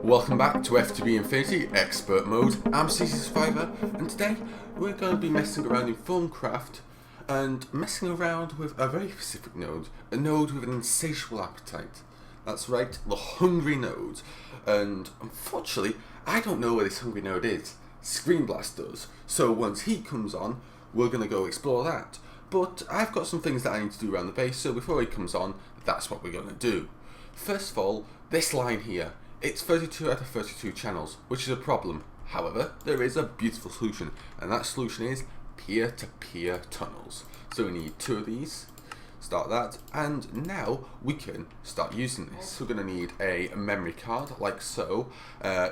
Welcome back to FTB Infinity Expert Mode. I'm CZSurvivor, and today we're going to be messing around in Thaumcraft and messing around with a very specific node, a node with an insatiable appetite. That's right, the hungry node. And unfortunately, I don't know where this hungry node is. Screenblast does. So once he comes on, we're going to go explore that. But I've got some things that I need to do around the base, so before he comes on, that's what we're going to do. First of all, this line here. It's 32 out of 32 channels, which is a problem. However, there is a beautiful solution, and that solution is peer-to-peer tunnels. So we need 2 of these, start that, and now we can start using this. We're going to need a memory card, like so,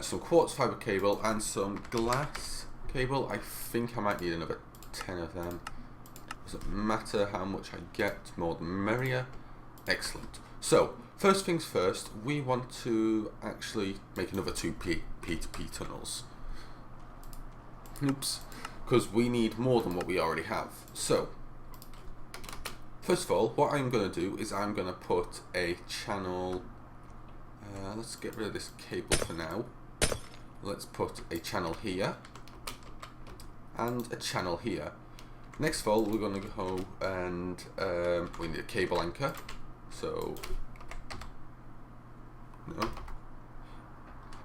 some quartz fiber cable, and some glass cable. I think I might need another 10 of them. Doesn't matter how much I get, more the merrier. Excellent. So, first things first, we want to actually make another 2 P2P tunnels. Oops. Because we need more than what we already have. So, first of all, what I'm going to do is I'm going to put a channel... let's get rid of this cable for now. Let's put a channel here. And a channel here. Next of all, we're going to go and we need a cable anchor. So, no.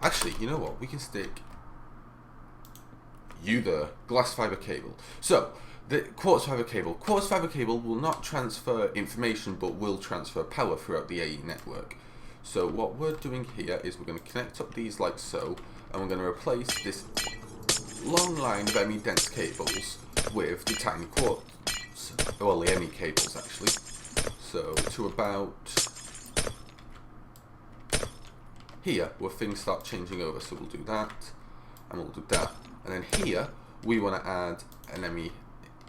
Actually, you know what? We can stick the glass fiber cable. So, the quartz fiber cable will not transfer information, but will transfer power throughout the AE network. So, what we're doing here is we're going to connect up these like so, and we're going to replace this long line of ME dense cables with the tiny quartz, well, the ME cables actually. So to about here, where things start changing over. So we'll do that, and we'll do that, and then here we want to add an ME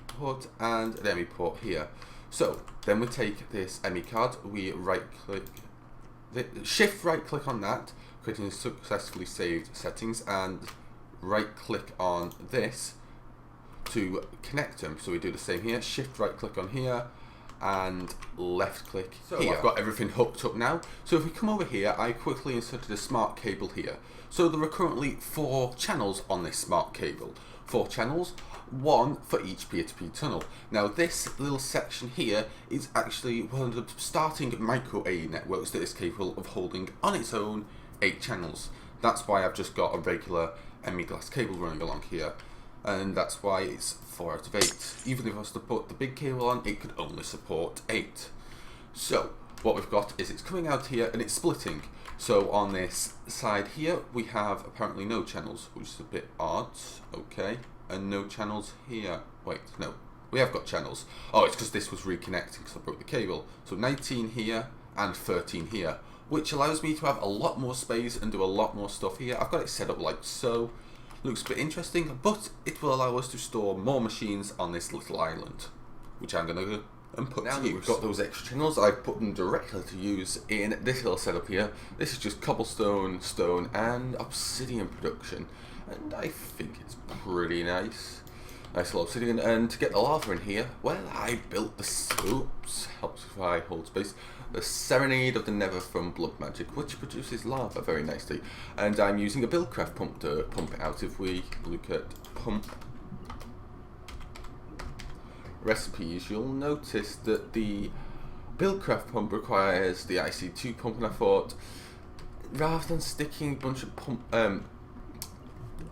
port and an ME port here. So then we take this ME card, we right-click, shift right-click on that, creating successfully saved settings, and right-click on this to connect them. So we do the same here, shift right-click on here, and left click here. I've got everything hooked up now. So if we come over here, I quickly inserted a smart cable here. So there are currently 4 channels on this smart cable. 4 channels, 1 for each peer-to-peer tunnel. Now this little section here is actually one of the starting micro AE networks that is capable of holding on its own 8 channels. That's why I've just got a regular ME glass cable running along here. And that's why it's 4 out of 8. Even if I was to put the big cable on, it could only support 8. So, what we've got is it's coming out here and it's splitting. So on this side here, we have apparently no channels, which is a bit odd. Okay, and no channels here. Wait, no, we have got channels. Oh, it's because this was reconnecting because I broke the cable. So 19 here and 13 here, which allows me to have a lot more space and do a lot more stuff here. I've got it set up like so. Looks a bit interesting, but it will allow us to store more machines on this little island, which I'm going to go and put to use. We've got those extra channels, I've put them directly to use in this little setup here. This is just cobblestone, stone, and obsidian production, and I think it's pretty nice. Nice little obsidian, and to get the lava in here, well, I built the, oops, helps if I hold space, the Serenade of the Nether from Blood Magic, which produces lava very nicely. And I'm using a Buildcraft pump to pump it out. If we look at pump recipes, you'll notice that the Buildcraft pump requires the IC2 pump, and I thought, rather than sticking a bunch of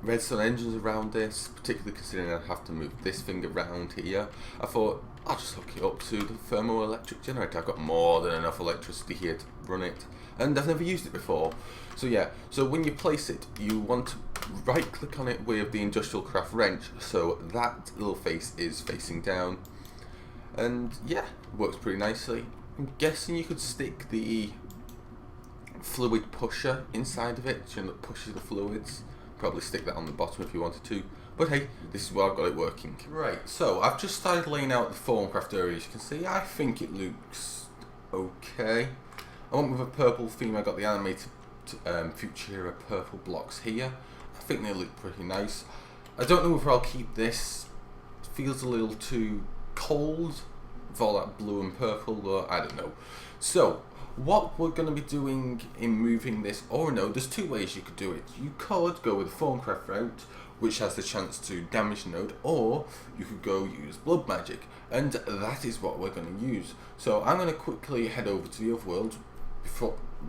redstone engines around this, particularly considering I'd have to move this thing around here, I thought I'll just hook it up to the thermoelectric generator. I've got more than enough electricity here to run it, and I've never used it before. So yeah, so when you place it, you want to right click on it with the industrial craft wrench, so that little face is facing down, and yeah, it works pretty nicely. I'm guessing you could stick the fluid pusher inside of it, so that pushes the fluids. Probably stick that on the bottom if you wanted to, but hey, this is where I've got it working. Right, so I've just started laying out the Thaumcraft area. As you can see, I think it looks okay. I went with a purple theme. I got the animated Futura purple blocks here. I think they look pretty nice. I don't know if I'll keep this. It feels a little too cold with all that blue and purple, but I don't know. So what we're going to be doing in moving this ore node, there's two ways you could do it. You could go with the Thaumcraft route, which has the chance to damage the node, or you could go use blood magic, and that is what we're going to use. So I'm going to quickly head over to the overworld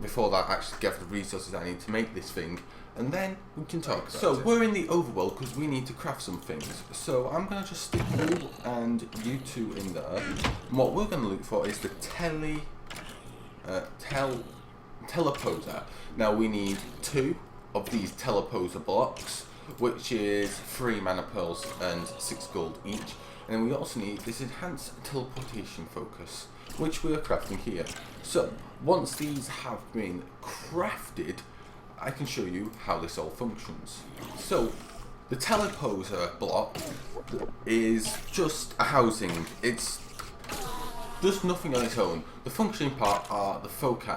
before that actually gather the resources I need to make this thing, and then we can talk about it. So we're in the overworld because we need to craft some things. So I'm going to just stick you and you two in there. And what we're going to look for is the teleposer. Now we need 2 of these teleposer blocks, which is 3 mana pearls and 6 gold each. And then we also need this enhanced teleportation focus, which we are crafting here. So once these have been crafted, I can show you how this all functions. So the teleposer block is just a housing. It's does nothing on its own. The functioning part are the foci.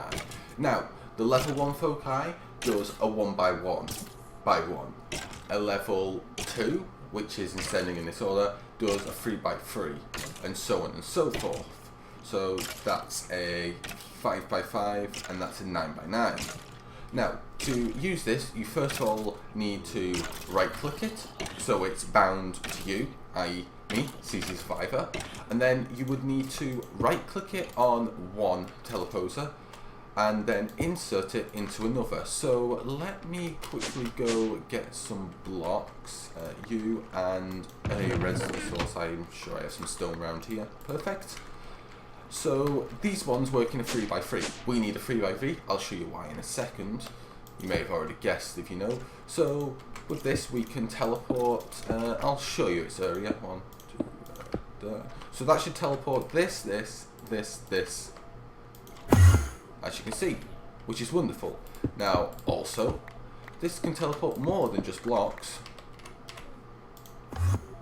Now, the level 1 foci does a 1 by 1 by 1. A level 2, which is ascending in this order, does a 3 by 3, and so on and so forth. So that's a 5 by 5, and that's a 9 by 9. Now, to use this, you first of all need to right-click it, so it's bound to you, i.e. me, CZSurvivor, and then you would need to right-click it on one teleposer, and then insert it into another. So let me quickly go get some blocks, you and a redstone source. I'm sure I have some stone around here. Perfect. So these ones work in a 3 by 3. We need a 3 by 3. I'll show you why in a second. You may have already guessed if you know. So with this we can teleport. I'll show you its area. 1, 2, there. So that should teleport this, as you can see, which is wonderful. Now also, this can teleport more than just blocks.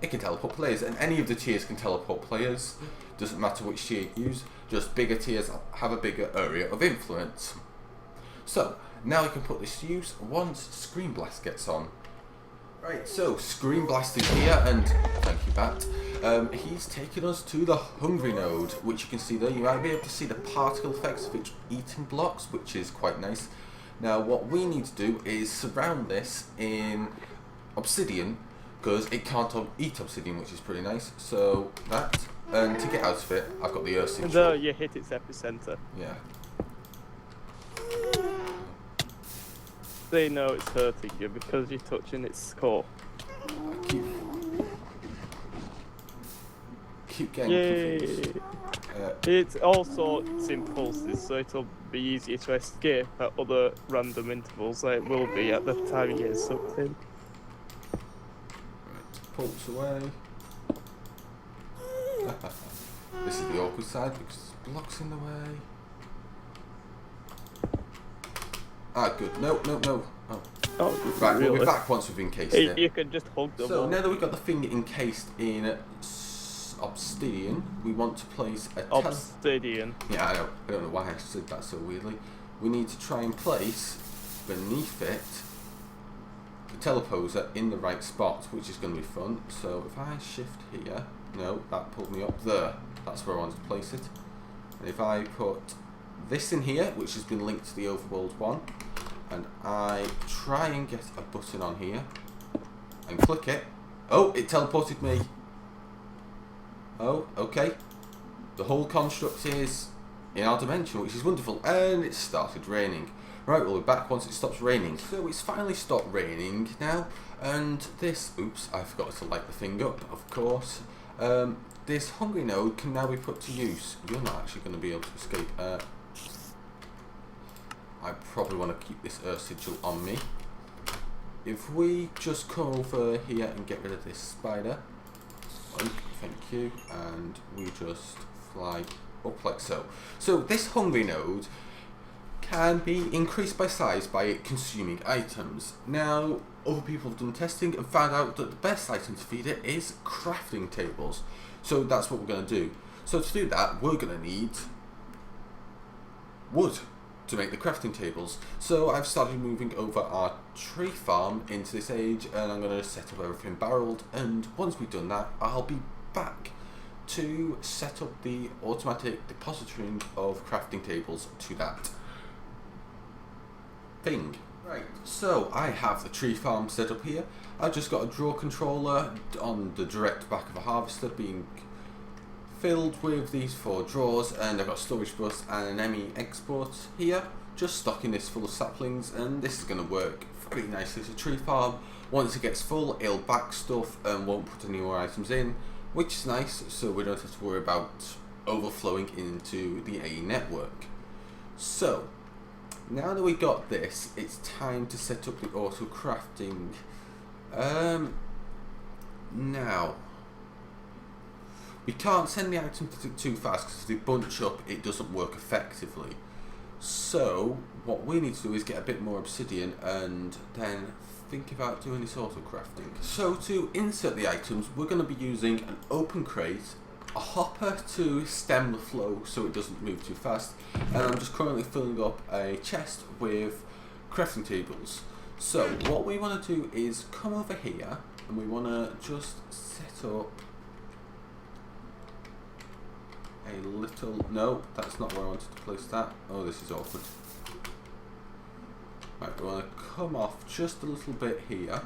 It can teleport players, and any of the tiers can teleport players. Doesn't matter which tier you use, just bigger tiers have a bigger area of influence. So, now we can put this to use once Screen Blast gets on. Right, so Screen Blast is here, and thank you, Bat. He's taken us to the Hungry node, which you can see there. You might be able to see the particle effects of it eating blocks, which is quite nice. Now, what we need to do is surround this in obsidian, because it can't eat obsidian, which is pretty nice. So that, and to get out of it, I've got the earth sigil. There, you hit its epicenter. Yeah. They know it's hurting you because you're touching its core. I keep getting confused. It's also its impulses, so it'll be easier to escape at other random intervals, like it will be at the time you get sucked in. Right, pulse away. This is the awkward side because there's blocks in the way. Ah, good. No. Oh, right, really? we'll be back once we've encased it. You can just hug them. So now that we've got the thing encased in obsidian, we want to place a obsidian. Yeah, I know. I don't know why I said that so weirdly. We need to try and place beneath it the teleposer in the right spot, which is going to be fun. So if I shift here, no, that pulled me up there. That's where I wanted to place it. And if I put this in here, which has been linked to the overworld one, and I try and get a button on here and click it. Oh, it teleported me. Oh, okay. The whole construct is in our dimension, which is wonderful, and it started raining. Right, we'll be back once it stops raining. So it's finally stopped raining now, and this, oops, I forgot to light the thing up, of course. This hungry node can now be put to use. You're not actually going to be able to escape. I probably want to keep this earth sigil on me. If we just come over here and get rid of this spider, thank you, and we just fly up like so. So this hungry node can be increased by size by it consuming items. Now, other people have done testing and found out that the best item to feed it is crafting tables. So that's what we're going to do. So to do that, we're going to need wood to make the crafting tables. So I've started moving over our tree farm into this age, and I'm going to set up everything barreled, and once we've done that, I'll be back to set up the automatic depositing of crafting tables to that thing. Right, so I have the tree farm set up here. I've just got a draw controller on the direct back of a harvester being filled with these 4 drawers, and I've got a storage bus and an ME export here, just stocking this full of saplings, and this is going to work pretty nicely as a tree farm. Once it gets full, it'll back stuff and won't put any more items in, which is nice, so we don't have to worry about overflowing into the A network. So now that we got this, it's time to set up the auto crafting. Now we can't send the items too fast because if they bunch up, it doesn't work effectively. So what we need to do is get a bit more obsidian and then think about doing this auto crafting. So to insert the items, we're going to be using an open crate, a hopper to stem the flow so it doesn't move too fast, and I'm just currently filling up a chest with crafting tables. So what we want to do is come over here and we want to just set up a little, no, that's not where I wanted to place that. Oh, this is awkward. Right, we want to come off just a little bit here.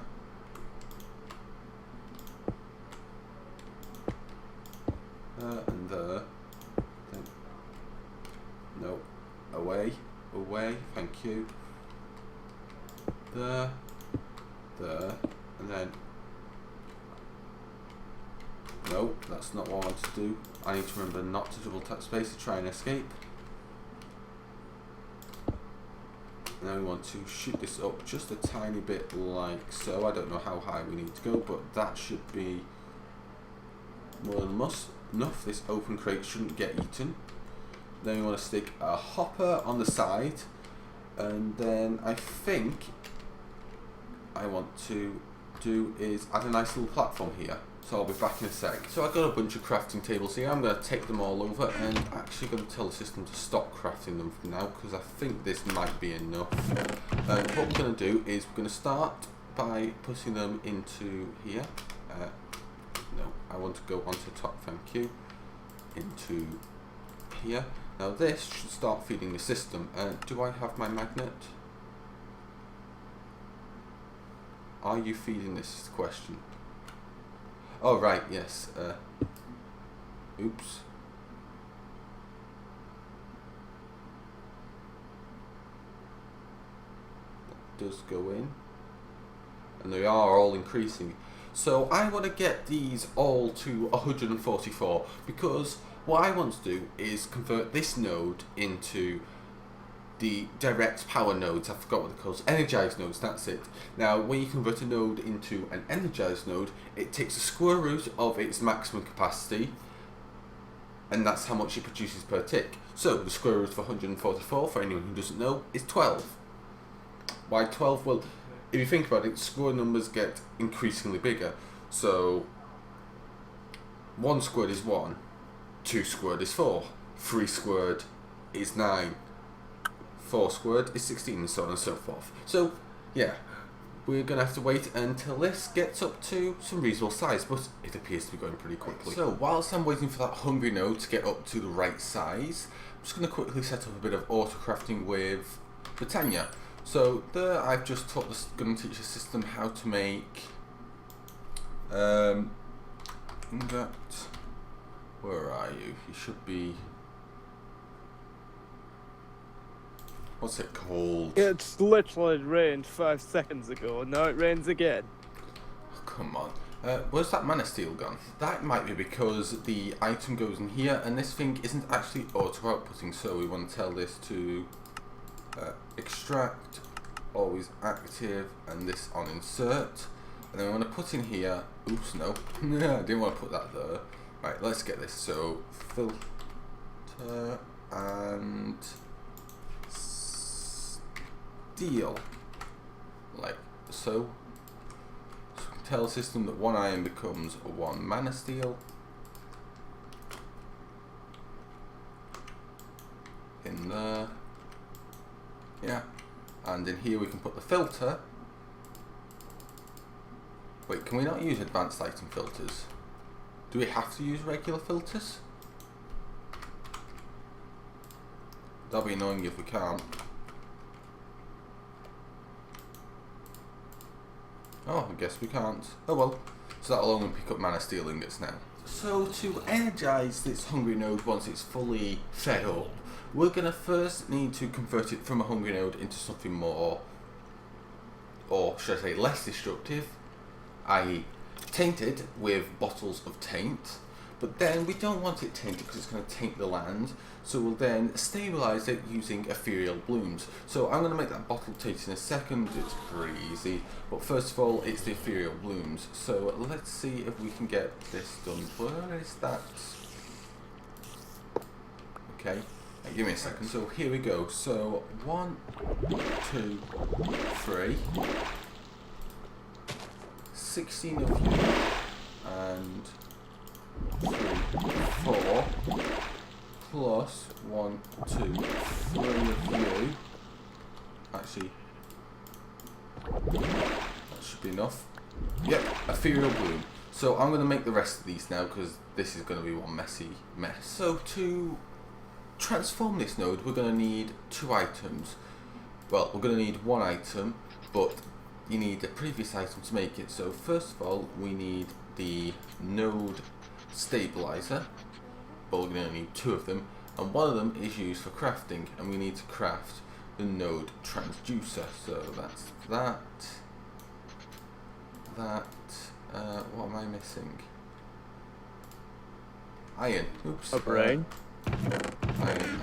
And there. Then, no, away, away, thank you. There, and then, no, that's not what I want to do. I need to remember not to double tap space to try and escape. Now we want to shoot this up just a tiny bit like so. I don't know how high we need to go, but that should be more than enough. This open crate shouldn't get eaten. Then we want to stick a hopper on the side, and then I think I want to do is add a nice little platform here. So I'll be back in a sec. So I've got a bunch of crafting tables here. I'm going to take them all over and actually going to tell the system to stop crafting them for now because I think this might be enough. What we're going to do is we're going to start by putting them into here. No, I want to go onto the top, thank you. Into here. Now this should start feeding the system. Do I have my magnet? Are you feeding this is the question. Oh right, yes. Oops. That does go in. And they are all increasing. So I want to get these all to 144 because what I want to do is convert this node into the direct power nodes. I forgot what they're called. Energized nodes, that's it. Now when you convert a node into an energized node, it takes the square root of its maximum capacity, and that's how much it produces per tick. So the square root of 144, for anyone who doesn't know, is 12. Why 12? Well, if you think about it, square numbers get increasingly bigger. So 1 squared is 1, 2 squared is 4, 3 squared is 9, 4 squared is 16, and so on and so forth. So yeah, we're going to have to wait until this gets up to some reasonable size, but it appears to be going pretty quickly. So whilst I'm waiting for that hungry node to get up to the right size, I'm just going to quickly set up a bit of auto crafting with Britannia. So there I've just going to teach the system how to make that. Where are you? You should be. What's it called? It's literally rained 5 seconds ago, and now it rains again. Oh, come on. Where's that mana steel gone? That might be because the item goes in here, and this thing isn't actually auto outputting, so we want to tell this to extract, always active, and this on insert. And then we want to put in here, oops, no, I didn't want to put that there. Right, let's get this. So, filter and steel, like so. So tell the system that 1 iron becomes 1 mana steel. In there. Yeah. And in here we can put the filter. Wait, can we not use advanced item filters? Do we have to use regular filters? That'll be annoying if we can't. Oh, I guess we can't. Oh well. So that'll only pick up mana steel ingots now. So to energise this hungry node once it's fully fed up, we're going to first need to convert it from a hungry node into something more, or should I say less destructive, i.e. tainted with bottles of taint. But then we don't want it tainted because it's going to taint the land, so we'll then stabilise it using ethereal blooms. So I'm going to make that bottle taint in a second. It's pretty easy, but first of all it's the ethereal blooms. So let's see if we can get this done. Where is that? Okay, give me a second. So here we go. So 1, 2, 3, 16 of you, and 3, 4, plus 1, 2, 3 of you. Actually, that should be enough. Yep, ethereal bloom. So I'm going to make the rest of these now because this is going to be one messy mess. So to transform this node, we're going to need 2 items. Well, we're going to need 1 item, but you need a previous item to make it. So first of all, we need the node stabilizer, but we're going to need 2 of them, and one of them is used for crafting, and we need to craft the node transducer. So that's that. What am I missing? Iron. Oops. A brain. Iron.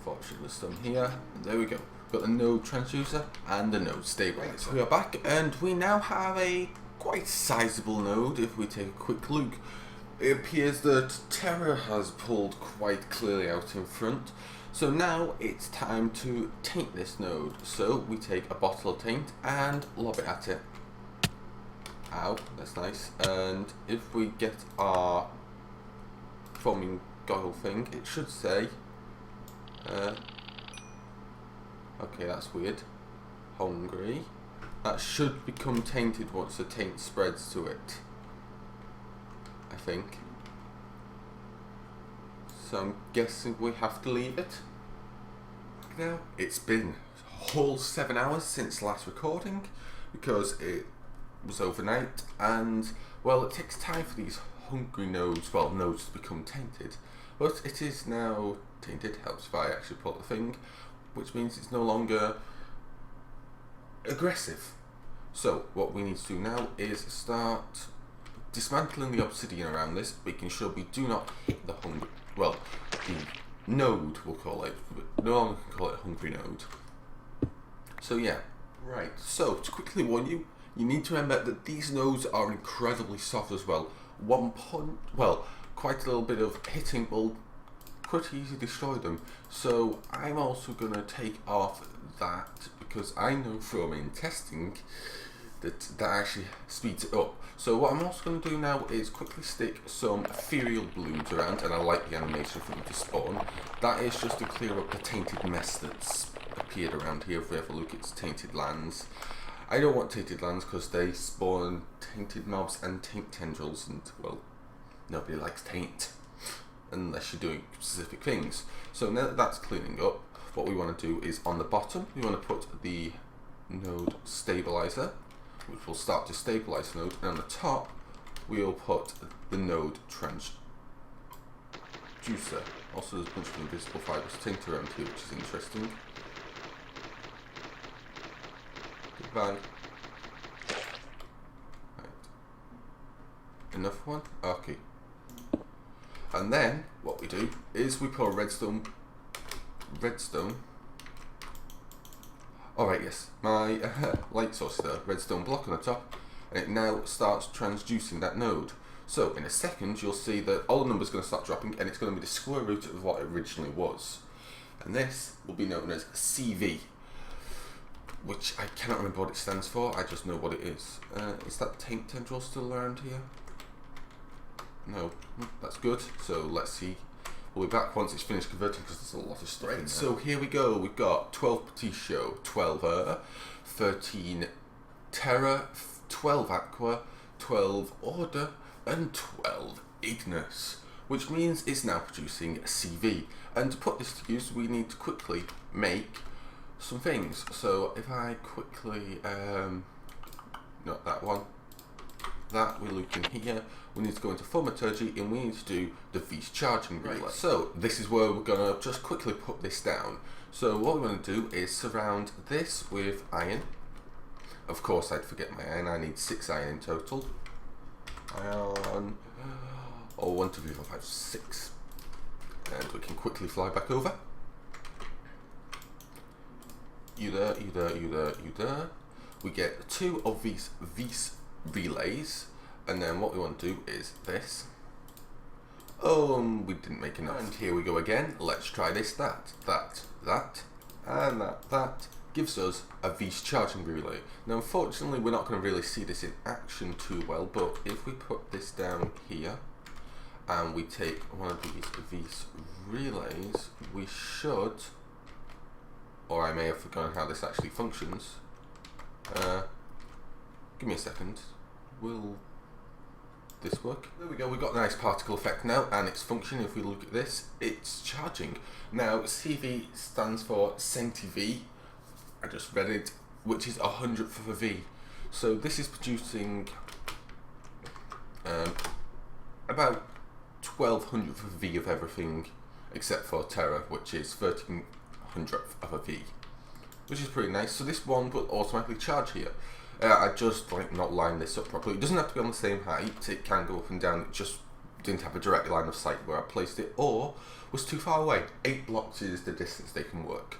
Thought I should have done here. And there we go. Got the node transducer and the node stabilizer. We are back, and we now have a quite sizable node. If we take a quick look, it appears that Terra has pulled quite clearly out in front. So now it's time to taint this node. So we take a bottle of taint and lob it at it. Ow, that's nice. And if we get our foaming goggle thing, it should say okay, that's weird. Hungry. That should become tainted once the taint spreads to it, I think. So I'm guessing we have to leave it. Now, it's been a whole 7 hours since last recording because it was overnight, and well, it takes time for these hungry nodes, well, nodes to become tainted. But it is now tainted. Helps if I actually pull the thing, which means it's no longer aggressive. So what we need to do now is start dismantling the obsidian around this, making sure we do not hit the the node, we'll call it, but no longer can call it a hungry node. So yeah, right, so to quickly warn you, you need to remember that these nodes are incredibly soft as well. Quite a little bit of hitting will pretty easily destroy them. So I'm also going to take off that because I know from testing that actually speeds it up. So what I'm also going to do now is quickly stick some ethereal blooms around, and I like the animation for them to spawn. That is just to clear up the tainted mess that's appeared around here. If we ever look, it's tainted lands. I don't want tainted lands because they spawn tainted mobs and taint tendrils, and well, nobody likes taint unless you're doing specific things. So now that that's cleaning up, what we want to do is on the bottom we want to put the node stabilizer, which will start to stabilize the node, and on the top we'll put the node transducer. Also there's a bunch of invisible fibers taint around here, which is interesting. Goodbye. Right. Enough one? Okay. And then what we do is we put a redstone. Alright, yes, my light source there, redstone block on the top, and it now starts transducing that node. So in a second you'll see that all the numbers are going to start dropping, and it's going to be the square root of what it originally was. And this will be known as CV, which I cannot remember what it stands for, I just know what it is. Is that taint tendril still around here? No, that's good. So let's see. We'll be back once it's finished converting because there's a lot of strain. Right, so here we go. We've got 12 Patricio, 12 13 Terra, 12 Aqua, 12 order, and 12 Ignis, which means it's now producing CV. And to put this to use, we need to quickly make some things. So if I quickly, not that one, that we look in here, we need to go into thaumaturgy and we need to do the V's charging relay. Right. So this is where we're gonna just quickly put this down. So what we're gonna do is surround this with iron. Of course, I'd forget my iron. I need 6 iron in total. Iron, 1, 2, 3, 4, 5, 6, and we can quickly fly back over. You there, you there, you there, you there. We get 2 of these relays, and then what we want to do is this. We didn't make enough. And here we go again. Let's try this, that, and that. Gives us a V's charging relay. Now unfortunately we're not going to really see this in action too well, but if we put this down here and we take one of these V's relays, we should, or I may have forgotten how this actually functions. Give me a second. Will this work? There we go, we've got a nice particle effect now, and it's functioning. If we look at this, it's charging. Now CV stands for centi-V. I just read it, which is 100th of a V. So this is producing about 1200th of a V of everything except for Terra, which is 1300th of a V, which is pretty nice. So this one will automatically charge here. I just not lined this up properly. It doesn't have to be on the same height. It can go up and down. It just didn't have a direct line of sight where I placed it, or was too far away. 8 blocks is the distance they can work.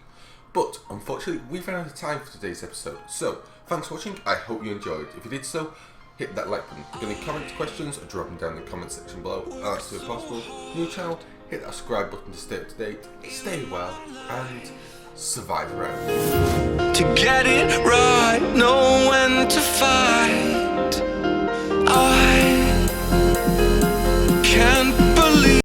But unfortunately, we've run out of time for today's episode. So thanks for watching. I hope you enjoyed. If you did so, hit that like button. If you've got any comments, questions, or drop them down in the comment section below. As soon as possible. New channel, hit that subscribe button to stay up to date. Stay well and survive around. To get it right.